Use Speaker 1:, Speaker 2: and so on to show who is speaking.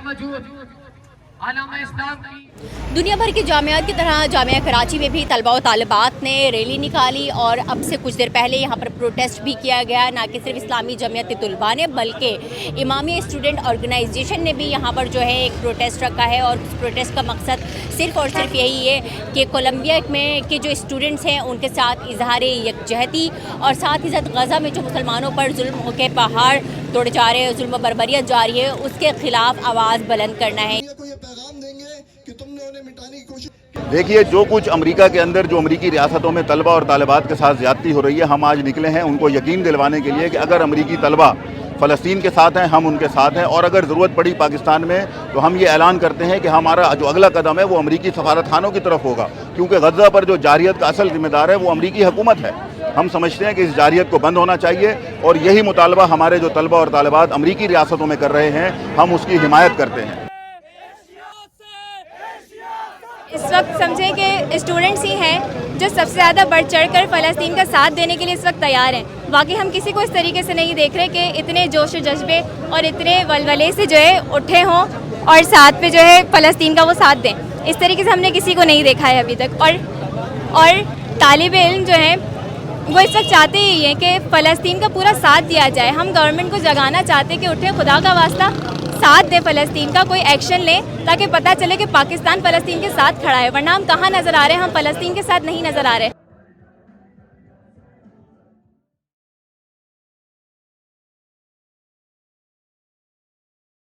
Speaker 1: موجود علامہ اسلام کی
Speaker 2: دنیا بھر کی جامعات کی طرح جامعہ کراچی میں بھی طلباء و طالبات نے ریلی نکالی اور اب سے کچھ دیر پہلے یہاں پر پروٹیسٹ بھی کیا گیا. نہ کہ صرف اسلامی جمعیت طلباء نے بلکہ امامیہ اسٹوڈنٹ آرگنائزیشن نے بھی یہاں پر جو ہے ایک پروٹیسٹ رکھا ہے. اور اس پروٹیسٹ کا مقصد صرف اور صرف یہی ہے کہ کولمبیا میں کے جو اسٹوڈنٹس ہیں ان کے ساتھ اظہار یکجہتی اور ساتھ ہی ساتھ غزہ میں جو مسلمانوں پر ظلم کے پہاڑ توڑے جا رہے ہیں, ظلم و بربریت جاری ہے, اس کے خلاف آواز بلند کرنا ہے.
Speaker 3: دیکھیے, جو کچھ امریکہ کے اندر جو امریکی ریاستوں میں طلبہ اور طالبات کے ساتھ زیادتی ہو رہی ہے, ہم آج نکلے ہیں ان کو یقین دلوانے کے لیے کہ اگر امریکی طلبہ فلسطین کے ساتھ ہیں, ہم ان کے ساتھ ہیں, اور اگر ضرورت پڑی پاکستان میں تو ہم یہ اعلان کرتے ہیں کہ ہمارا جو اگلا قدم ہے وہ امریکی سفارت خانوں کی طرف ہوگا, کیونکہ غزہ پر جو جارحیت کا اصل ذمہ دار ہے وہ امریکی حکومت ہے. ہم سمجھتے ہیں کہ اس جارحیت کو بند ہونا چاہیے, اور یہی مطالبہ ہمارے جو طلبہ اور طالبات امریکی ریاستوں میں کر رہے ہیں, ہم اس کی حمایت کرتے ہیں.
Speaker 4: اس وقت سمجھیں کہ اسٹوڈنٹس ہی ہیں جو سب سے زیادہ بڑھ چڑھ کر فلسطین کا ساتھ دینے کے لیے اس وقت تیار ہیں. باقی ہم کسی کو اس طریقے سے نہیں دیکھ رہے کہ اتنے جوش و جذبے اور اتنے ولولے سے جو ہے اٹھے ہوں اور ساتھ پہ جو ہے فلسطین کا وہ ساتھ دیں. اس طریقے سے ہم نے کسی کو نہیں دیکھا ہے ابھی تک. اور طالب علم جو ہیں وہ اس وقت چاہتے ہی ہیں کہ فلسطین کا پورا ساتھ دیا جائے. ہم گورنمنٹ کو جگانا چاہتے ہیں کہ اٹھے, خدا کا واسطہ ساتھ دیں, فلسطین کا کوئی ایکشن لیں تاکہ پتہ چلے کہ پاکستان فلسطین کے ساتھ کھڑا ہے. ورنہ ہم کہاں نظر آ رہے ہیں؟ ہم فلسطین کے ساتھ نہیں نظر آ رہے.